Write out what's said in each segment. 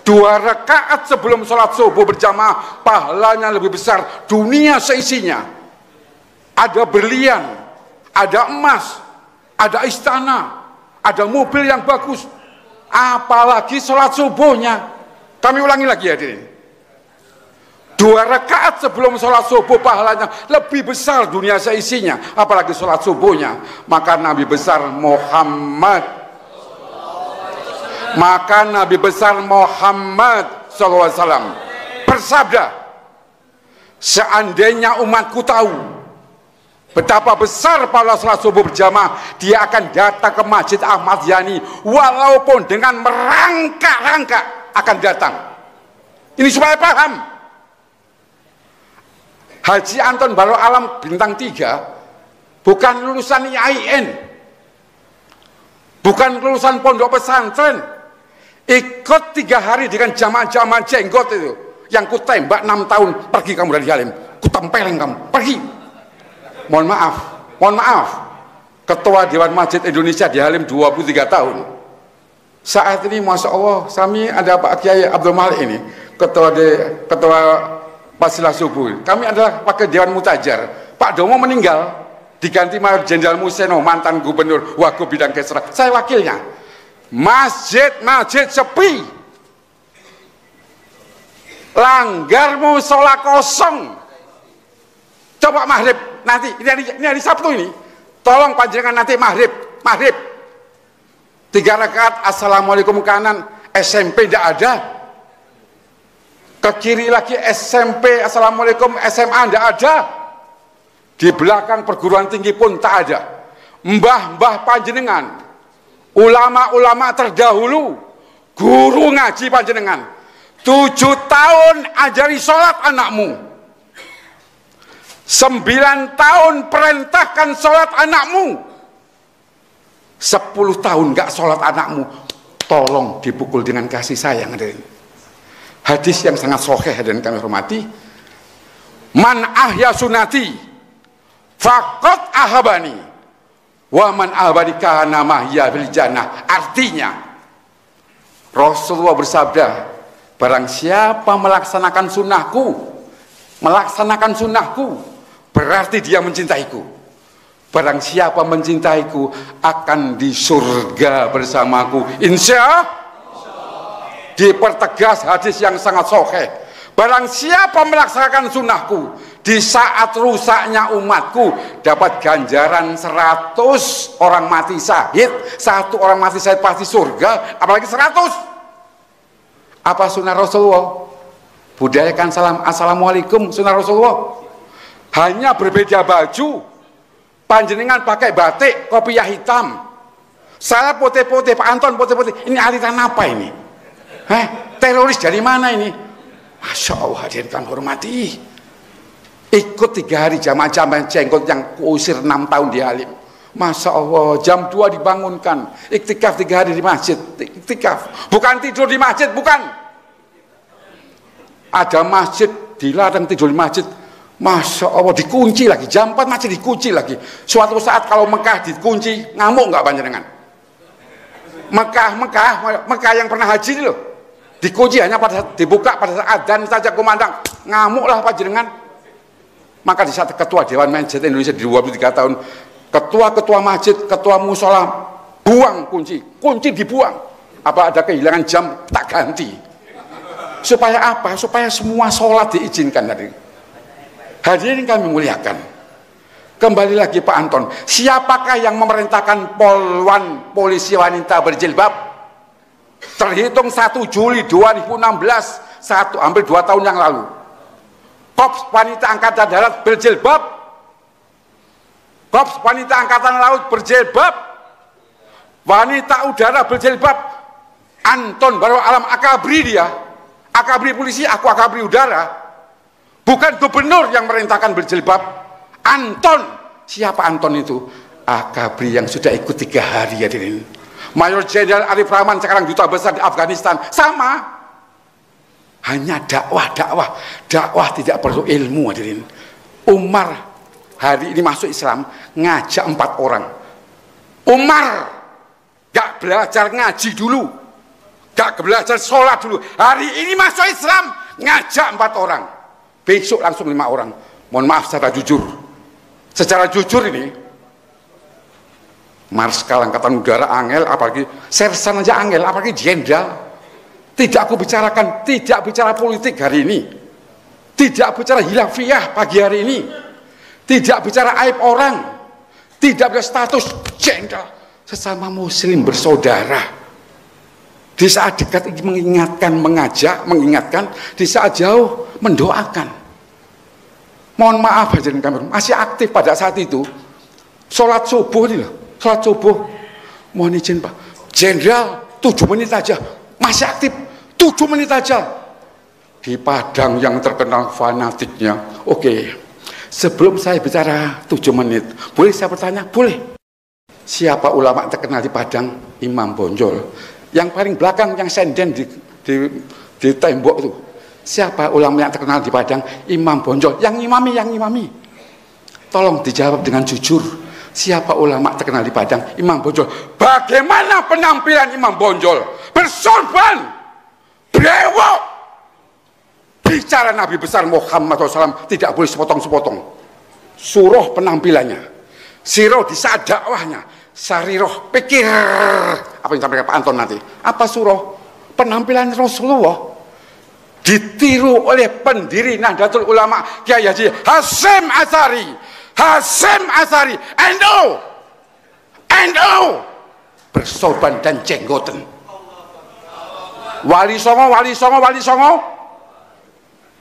2 rakaat sebelum sholat subuh berjamaah pahalanya lebih besar dunia seisinya. Ada berlian, ada emas, ada istana, ada mobil yang bagus, apalagi sholat subuhnya. Kami ulangi lagi hadirin, 2 rakaat sebelum sholat subuh pahalanya lebih besar dunia seisinya, apalagi sholat subuhnya. Maka Nabi besar Muhammad SAW bersabda, seandainya umatku tahu betapa besar pahala sholat subuh berjamaah, dia akan datang ke Masjid Ahmad Yani walaupun dengan merangkak-rangkak akan datang. Ini supaya paham. Haji Anton Baro Alam bintang 3 bukan lulusan IAIN, bukan lulusan pondok pesantren. Ikut 3 hari dengan jamaah-jamaah jenggot itu yang ku tembak 6 tahun. Pergi kamu dari Halim, ku tempeleng kamu, pergi. Mohon maaf, Ketua Dewan Masjid Indonesia di Halim 23 tahun. Saat ini Masya Allah, kami ada Pak Kiai Abdul Malik ini, Ketua Pasilah Subuh. Kami adalah Wakil Dewan Mutajar. Pak Domo meninggal, diganti Mayor Jenderal Museno, mantan Gubernur Wagub Bidang Kesra. Saya wakilnya. Masjid sepi, langgar musola kosong. Coba maghrib nanti, ini hari Sabtu ini, tolong panjenengan nanti maghrib 3 rakaat assalamualaikum kanan, SMP tidak ada, ke kiri lagi SMP assalamualaikum, SMA tidak ada, di belakang perguruan tinggi pun tak ada. Mbah-mbah panjenengan, ulama-ulama terdahulu, guru ngaji panjenengan 7 tahun ajari sholat anakmu, 9 tahun perintahkan sholat anakmu, 10 tahun gak sholat anakmu, tolong dipukul dengan kasih sayang. Hadis yang sangat sahih dan kami hormati, man ahya sunati faqad ahabani waman ahbadika nama ya fil jannah. Artinya Rasulullah bersabda, barang siapa melaksanakan sunnahku berarti dia mencintaiku. Barang siapa mencintaiku akan di surga bersamaku, insya. Dipertegas hadis yang sangat sahih, barang siapa melaksanakan sunnahku di saat rusaknya umatku dapat ganjaran 100 orang mati syahid, 1 orang mati syahid pasti surga, apalagi 100. Apa sunnah Rasulullah? Budayakan salam assalamualaikum, sunnah Rasulullah. Hanya berbeda baju, panjenengan pakai batik kopiah hitam, saya putih-putih, Pak Anton putih-putih. Ini aliran apa ini? Teroris dari mana ini? Masya Allah, hadirin kami hormati. Ikut 3 hari jamaah-jamaah jenggot yang kuusir 6 tahun di Halim. Masya Allah, jam 2 dibangunkan, iktikaf 3 hari di masjid. Iktikaf, bukan tidur di masjid, bukan. Ada masjid dilarang tidur di masjid. Masya Allah, dikunci lagi, jam 4 masjid dikunci lagi. Suatu saat kalau Mekah dikunci, ngamuk nggak panjenengan? Mekah yang pernah haji ini loh, dikunci hanya dibuka pada saat adzan saja kumandang, ngamuklah panjenengan. Maka di saat Ketua Dewan Masjid Indonesia di 23 tahun, ketua masjid, ketua musola, buang kunci dibuang. Apa ada kehilangan jam, tak ganti. Supaya apa? Supaya semua sholat diizinkan tadi. Hadirin kami muliakan. Kembali lagi Pak Anton, siapakah yang memerintahkan Polwan, polisi wanita berjilbab? Terhitung 1 Juli 2016, hampir 2 tahun yang lalu. Korps wanita angkatan darat berjilbab, korps wanita angkatan laut berjilbab, wanita udara berjilbab. Anton Baro Alam akabri dia, akabri polisi, aku akabri udara. Bukan gubernur yang merintahkan berjilbab. Anton, siapa Anton itu? Akabri yang sudah ikut 3 hari ya hadirin. Mayor Jenderal Arif Rahman sekarang duta besar di Afghanistan, sama. Hanya dakwah tidak perlu ilmu hadirin. Umar hari ini masuk Islam, ngajak 4 orang. Umar gak belajar ngaji dulu, gak belajar sholat dulu. Hari ini masuk Islam, ngajak 4 orang. Besok langsung 5 orang. Mohon maaf secara jujur. Secara jujur ini, Marskal Angkatan Udara angel, apalagi sersan aja angel, apalagi jenderal. Tidak aku bicarakan, tidak bicara politik hari ini. Tidak bicara hilafiyah pagi hari ini. Tidak bicara aib orang. Tidak bicara status jenderal. Sesama muslim bersaudara. Di saat dekat mengingatkan, mengajak, mengingatkan. Di saat jauh mendoakan. Mohon maaf hadirin kami masih aktif pada saat itu. Sholat subuh ini loh, sholat subuh. Mohon izin Pak, jenderal 7 menit aja, masih aktif 7 menit aja. Di Padang yang terkenal fanatiknya. Oke, sebelum saya bicara 7 menit, boleh saya bertanya? Boleh. Siapa ulama terkenal di Padang? Imam Bonjol. Yang paling belakang yang senden di tembok itu. Siapa ulama yang terkenal di Padang? Imam Bonjol. Yang imami. Tolong dijawab dengan jujur. Siapa ulama terkenal di Padang? Imam Bonjol. Bagaimana penampilan Imam Bonjol? Bersorban, brewok. Bicara Nabi besar Muhammad SAW tidak boleh sepotong-sepotong. Surah penampilannya, siroh di saat dakwahnya, sariroh pikir. Apa yang disampaikan Pak Anton nanti? Apa surah? Penampilan Rasulullah ditiru oleh pendiri Nahdlatul Ulama Kiai Haji Hasyim Asy'ari. Hasyim Asy'ari, NU bersorban dan jenggoten. Wali Songo.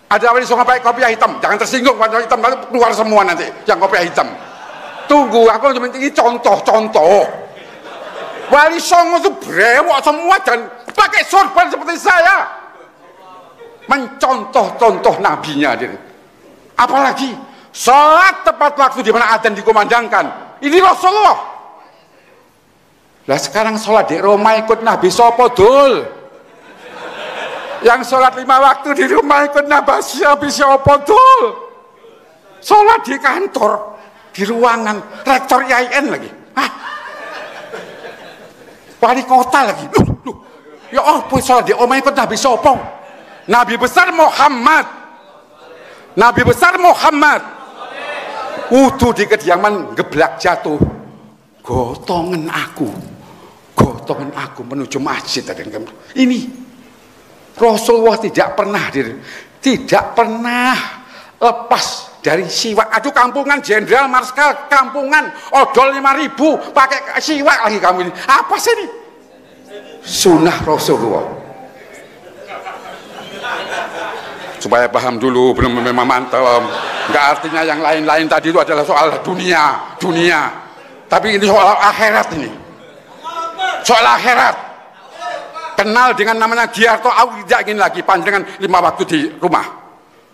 Ada wali Songo pakai kopiah hitam, jangan tersinggung kopiah hitam, nanti keluar semua nanti yang kopiah hitam. Tunggu, aku cuma ini contoh. Wali Songo itu brewok semua dan pakai sorban seperti saya. Mencontoh nabinya. Apalagi sholat tepat waktu di mana adzan dikumandangkan. Ini Rasulullah. Lah sekarang sholat di rumah ikut Nabi sopo dul. Yang sholat 5 waktu di rumah ikut Nabi sopo dul. Sholat di kantor, di ruangan rektor IAIN lagi. Hah? Wali kota lagi. Loh. Ya apa sholat di rumah ikut Nabi sopo? Nabi besar Muhammad. Nabi besar Muhammad. Wudu di kediaman geblak jatuh. Gotongan aku menuju masjid. Ini Rasulullah tidak pernah lepas dari siwak. Aduh kampungan jenderal marskal, kampungan odol 5.000 pakai siwak lagi kamu ini. Apa sih ini? Sunnah Rasulullah. Supaya paham dulu, belum memang mantap. Enggak artinya yang lain-lain tadi itu adalah soal dunia. Tapi ini soal akhirat ini. Soal akhirat. Kenal dengan namanya Giarto, aku tidak ingin lagi panjangan 5 waktu di rumah.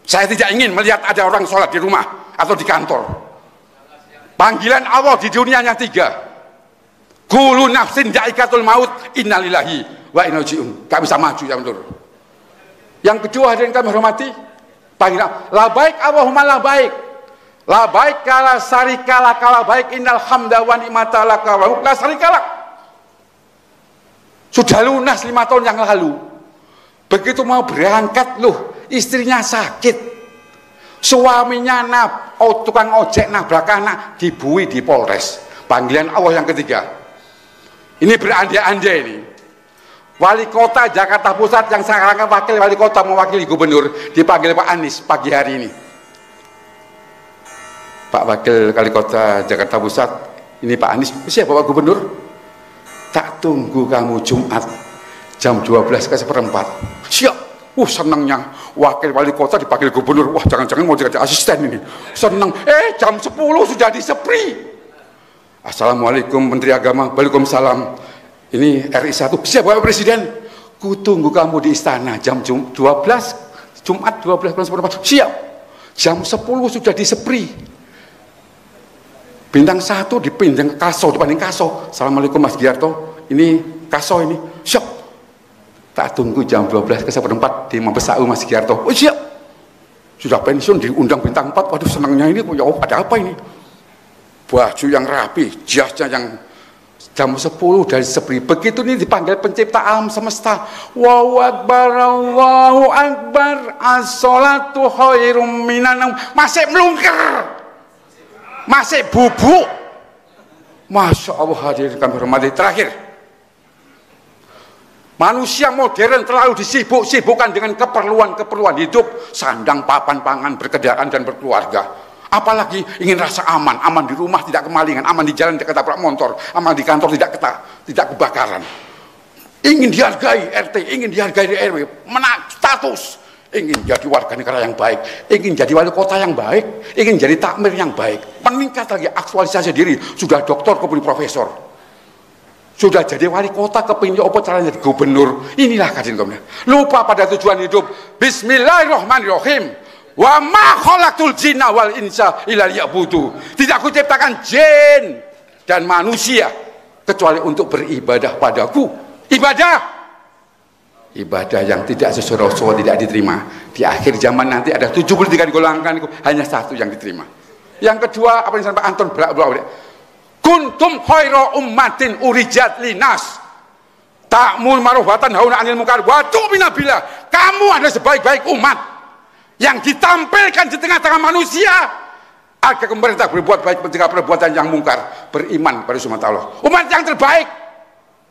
Saya tidak ingin melihat ada orang sholat di rumah atau di kantor. Panggilan Allah di dunia yang 3. Kullu nafsin dha'iqatul maut, innalillahi wa inna ilaihi raji'un. Gak bisa maju ya mundur. Yang kedua hadirin kami hormati, panggilan labaik Allahumma labaik. Labaik kala sarikala kala baik innal hamda wa ni'mata laka wa la sarikala. Sudah lunas 5 tahun yang lalu. Begitu mau berangkat loh, istrinya sakit. Suaminya tukang ojek nabrak anak, dibui di Polres. Panggilan Allah yang ketiga. Ini berandai-andai ini. Wali kota Jakarta Pusat yang sekarang wakil wali kota mewakili gubernur dipanggil Pak Anies pagi hari ini. Pak wakil wali kota Jakarta Pusat, ini Pak Anies, siapa Pak Gubernur? Tak tunggu kamu Jumat jam 12:15. Siap. Senangnya wakil wali kota dipanggil gubernur. Wah, jangan-jangan mau jadi asisten ini. Senang. Jam 10 sudah disepri. Assalamualaikum Menteri Agama. Waalaikumsalam. Ini RI 1, siap Bapak Presiden? Kutunggu kamu di istana jam 12, Jumat 12:15. Siap. Jam 10 sudah disepri. Bintang 1 dipinjam ke Kaso, dibanding Kaso. Assalamualaikum Mas Giarto. Ini Kaso ini. Siap. Tak tunggu jam 12:15 di Mabes AU Mas Giarto. Oh siap. Sudah pensiun diundang bintang 4. Waduh senangnya ini. Ya ada apa ini? Baju yang rapi, jasnya yang jam 10 dari seberi. Begitu ini dipanggil pencipta alam semesta. Allahu akbar, Allahu akbar, as-sholatu khairum minan naum. Masih melungker, masih bubuk. Masya Allah, hadirin kami hormati. Terakhir, manusia modern terlalu disibuk-sibukkan dengan keperluan hidup, sandang, papan, pangan, berkendaraan dan berkeluarga. Apalagi ingin rasa aman, aman di rumah tidak kemalingan, aman di jalan tidak ketabrak motor, aman di kantor tidak kebakaran. Ingin dihargai RT, ingin dihargai RW, status, ingin jadi warga negara yang baik, ingin jadi wali kota yang baik, ingin jadi takmir yang baik, meningkat lagi aktualisasi diri, sudah doktor kepingin profesor, sudah jadi wali kota kepingin apa caranya jadi gubernur. Inilah kajian kemudian lupa pada tujuan hidup. Bismillahirrahmanirrahim. Wa ma khalaqtul jinna wal insa illa liya'budu. Tidak aku ciptakan jin dan manusia kecuali untuk beribadah padaku. Ibadah yang tidak sesuai Rasul tidak diterima. Di akhir zaman nanti ada 73 golongan, hanya satu yang diterima. Yang kedua, apa yang disampaikan Anton Brak-Brak, kuntum khaira ummatin urijat linas ta'mur ma'ruf wa tanhauna 'anil munkar wa tu'minu billah. Kamu adalah sebaik-baik umat yang ditampilkan di tengah-tengah manusia agar pemerintah berbuat baik mencegah perbuatan yang mungkar, beriman pada Subhanahu wa ta'ala. Umat yang terbaik.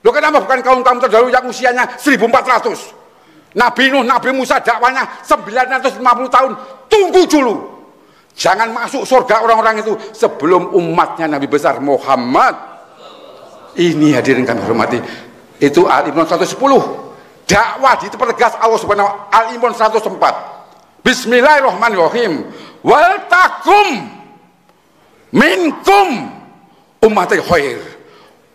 Loh, kenapa bukan kaum-kaum terdahulu yang usianya 1400? Nabi Nuh, Nabi Musa dakwanya 950 tahun. Tunggu dulu. Jangan masuk surga orang-orang itu sebelum umatnya Nabi besar Muhammad. Ini hadirin kami hormati. Itu Al-Imran 110. Dakwah dipertegas Allah Subhanahu wa ta'ala. Al-Imran 104. Bismillahirrahmanirrahim. Wal takum minkum ummatul khair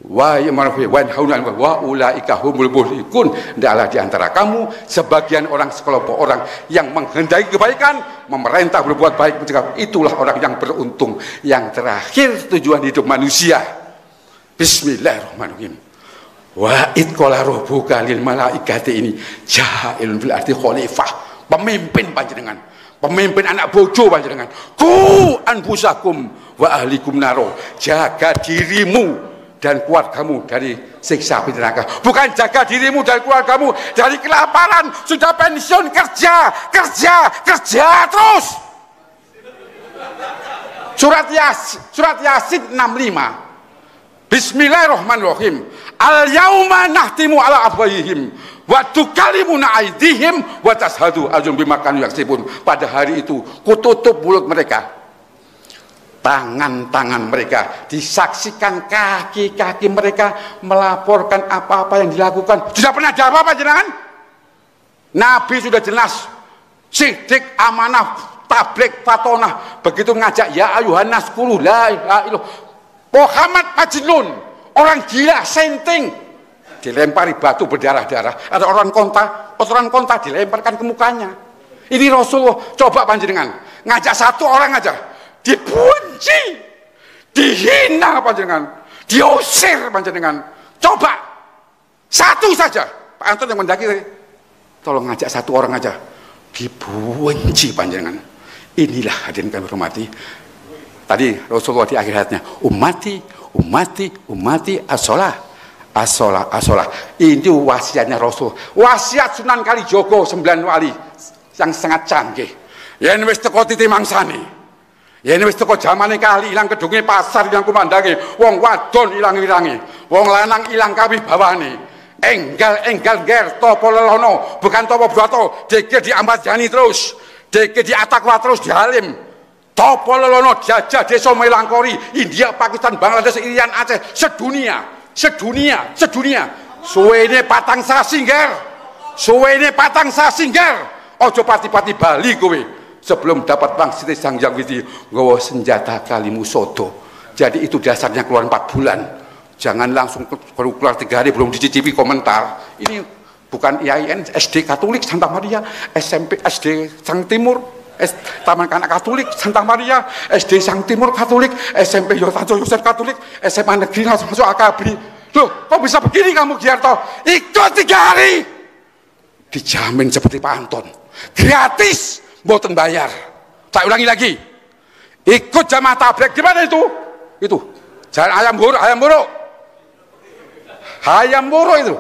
wa yamruhu wa yanhauna wa ulaika humul muhlihun. Adalah di antara kamu sebagian orang, sekelompok orang yang menghendaki kebaikan, memerintah berbuat baik, mencegah. Itulah orang yang beruntung. Yang terakhir tujuan hidup manusia. Bismillahirrahmanirrahim. Wa id qala rabbuka lil malaikati ini ja'ilun fil ardi khalifah. Pemimpin panjenengan, pemimpin anak bojo panjenengan. Ku anfusakum wa ahlikum naro. Jaga dirimu dan keluargamu dari siksa api neraka. Bukan jaga dirimu dan keluargamu dari kelaparan. Sudah pensiun kerja terus. Surat Yasin 65. Bismillahirrahmanirrahim. Al yauma nahtimu ala afwahihim wa tukallimuna aydihim wa tashhadu arjuluhum bima kanu yaksibun. Pada hari itu kututup mulut mereka, tangan-tangan mereka, disaksikan kaki-kaki mereka melaporkan apa-apa yang dilakukan. Sudah pernah jawab apa jenengan? Nabi sudah jelas, sidik, amanah, tabligh, fatonah. Begitu ngajak ya ayuhan nas qulu la ilaha illallah. Muhammad majnun, orang gila, senting, dilempari batu berdarah-darah. Ada orang konta dilemparkan ke mukanya. Ini Rasulullah. Coba panjenengan ngajak satu orang aja dipuji, dihina panjenengan, diusir panjenengan. Coba satu saja. Pak Anton yang mendaki, tolong ngajak satu orang aja dibenci panjenengan. Inilah hadirin kami hormati. Tadi Rasulullah di akhir hayatnya, ummati as-sholah. Ini wasiatnya Rasul. Wasiat Sunan Kalijogo 9 wali yang sangat canggih. Yen wis teko titi mangsane, yen wis teko zamane kali ilang kedunge pasar ilang kumandange, wong wadon ilang wirange, wong lanang ilang kawibawane. Enggal ger topo lelono, bukan topo brato, deke diambat jani terus, deke diatakwa terus dihalim. Topo lelono jajah desa Melangkori, India, Pakistan, Bangladesh, Irian, Aceh, sedunia. Suwene patang sasingger. Ojo pati-pati Bali kowe sebelum dapat Wangsiti Sang Hyang Widi nggawa senjata kalimu sodo. Jadi itu dasarnya keluar 4 bulan. Jangan langsung keluar 3 hari belum dicicipi komentar. Ini bukan IAIN, SD Katolik Santa Maria, SMP SD Sang Timur, Taman Kanak Katolik Santa Maria, SD Sang Timur Katolik, SMP Yotanto Yosef Katolik, SMA Negeri langsung masuk Akabri. Loh, kok bisa begini kamu Giarto? Ikut 3 hari, dijamin seperti Pak Anton, gratis, mboten bayar. Saya ulangi lagi, ikut jamaah tabligh. Gimana itu? Itu jalan ayam buruk. Hayam Wuruk itu